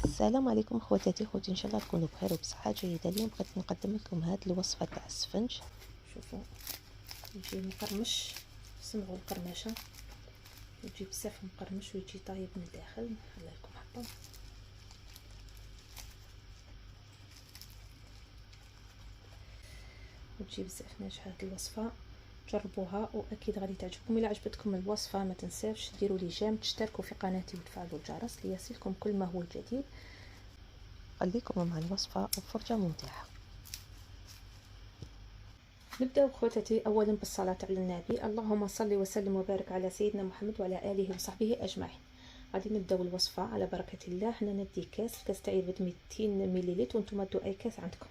السلام عليكم خواتاتي خوتي، ان شاء الله تكونوا بخير وبصحه جيده. اليوم بغيت نقدم لكم هذه الوصفه تاع السفنج. شوفوا يجي مقرمش، سمعوا القرمشه، يجي بزاف مقرمش ويجي طايب من الداخل. نخلي لكم حبه وتجي بزاف ناجحه هذه الوصفه، جربوها واكيد غادي تعجبكم. الا عجبتكم الوصفه ما تنساوش ديروا لي جيم، تشتركوا في قناتي وتفعلوا الجرس ليصلكم كل ما هو جديد. خليكم مع الوصفه وفرجه ممتعه. نبدأ خواتاتي أولا بالصلاة على النبي، اللهم صل وسلم وبارك على سيدنا محمد وعلى آله وصحبه أجمعين. غادي نبداو الوصفة على بركة الله. هنا ندي كاس تاعي 200 مليلتر وانتم دو أي كاس عندكم.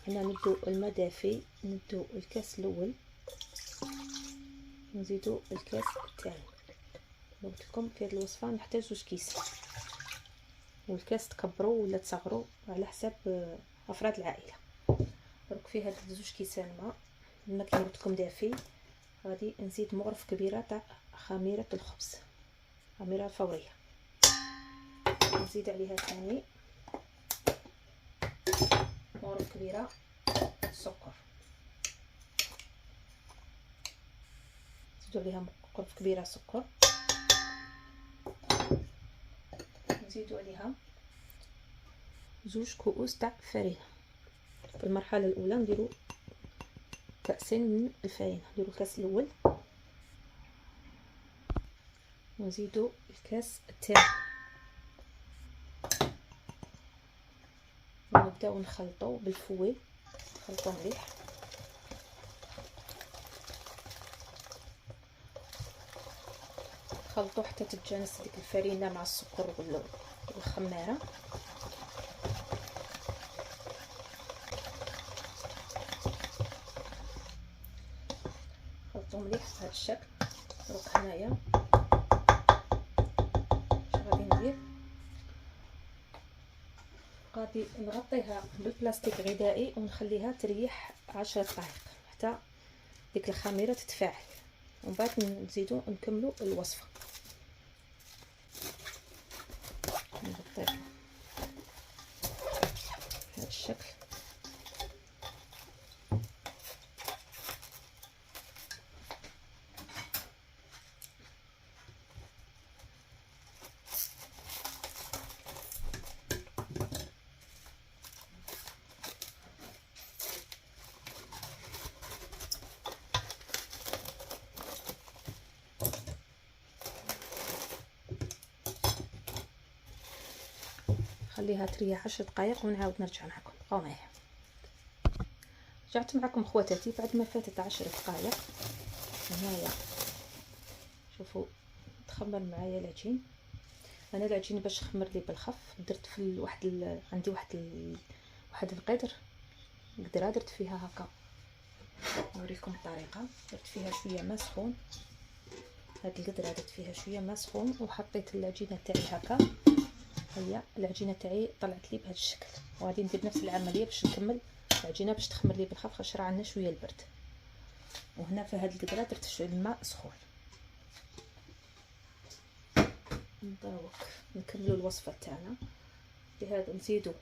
هنا نبدو الماء دافي، نبدو الكاس الأول نزيدو الكاس الثاني. قلت لكم في هذه الوصفة نحتاج 2 كيس، والكاس تكبروا ولا تصغروا على حساب أفراد العائلة. درك في هاد 2 كيسان ماء، الماء كيما قلت لكم دافي. غادي نزيد مغرف كبيره تاع خميره الخبز، خميره فوريه. نزيد عليها ثاني مغرف كبيره سكر، نزيدو عليها مغرف كبيره سكر. نزيدو عليها 2 كؤوس تاع فرينه. في المرحله الاولى نديرو كاسين من الفرينه، نديرو الكاس الاول ونزيدو الكاس الثاني ونبداو نخلطو بالفوي، نخلطو مليح. خلطو حتى تتجانس ديك الفرينه مع السكر والخماره. خلطو مليح بهذا الشكل. دروك هنايا اش غادي ندير، غادي نغطيها بالبلاستيك غذائي ونخليها تريح 10 دقائق حتى ديك الخميره تتفاعل، ومن بعد نزيدو نكملو الوصفه. نغطيها بهذا الشكل. خليها تريح 10 دقائق ونعاود نرجع معكم. بقاو معايا. رجعت معكم خواتاتي بعد ما فاتت 10 دقائق. هنايا شوفوا تخمر معايا العجين. انا العجين باش خمر لي بالخف درت في عندي واحد القدر قدره، درت فيها هكا. نوريكم الطريقه. درت فيها شويه ماء سخون، هاد القدره درت فيها شويه ماء سخون وحطيت العجينه تاعي هكا. هيا العجينه تاعي طلعت لي بهذا الشكل، وغادي ندير نفس العمليه باش نكمل العجينه باش تخمر لي بالخف، خاطر عندنا شويه البرد. وهنا في هاد القدره درت شويه الماء سخون. ندوق نكملوا الوصفه تاعنا بهذا.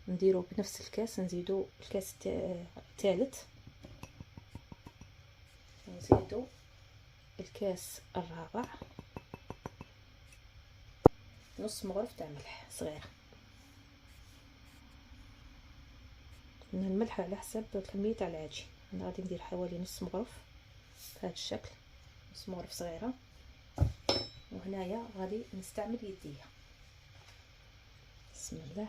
نديرو بنفس الكاس، نزيدو الكاس الثالث، نزيدو الكاس الرابع، نص مغرف تاع ملح صغيره. من الملح على حسب كميه تاع العجين. انا غادي ندير حوالي نص مغرف بهذا الشكل، نص مغرف صغيره. وهنايا غادي نستعمل يديه. بسم الله.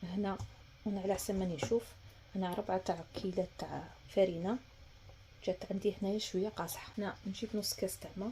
هنا انا على حسب ماني نشوف، انا 4 كيلات تاع فرينه، جات عندي هنايا شويه قاصحه. هنا نجيب نص كاس تاع ماء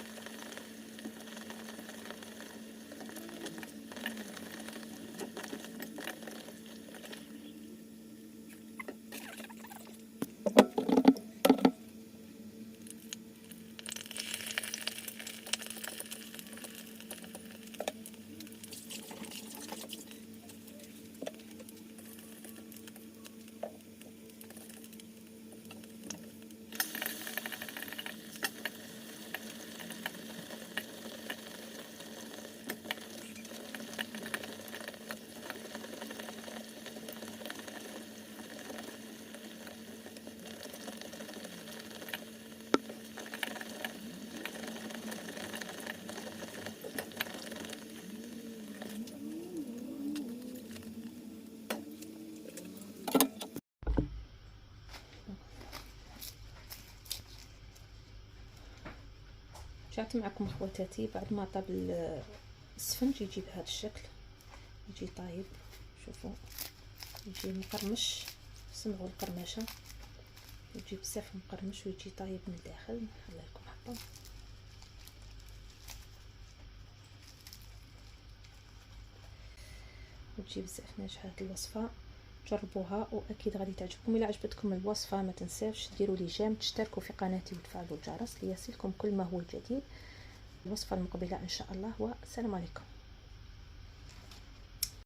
رجعت معكم اخواتاتي بعد ما طاب السفنج. يجي بهذا الشكل، يجي طايب. شوفوا يجي مقرمش، سمعوا القرمشه، يجي بزاف مقرمش ويجي طايب من الداخل. نخلي لكم حبه. وتجي بزاف ناجحه هاد الوصفه، جربوها واكيد غادي تعجبكم. الا عجبتكم الوصفه ما تنساوش ديروا لي جيم، تشتركوا في قناتي وتفعلوا الجرس ليصلكم كل ما هو جديد. الوصفه المقبله ان شاء الله، والسلام عليكم.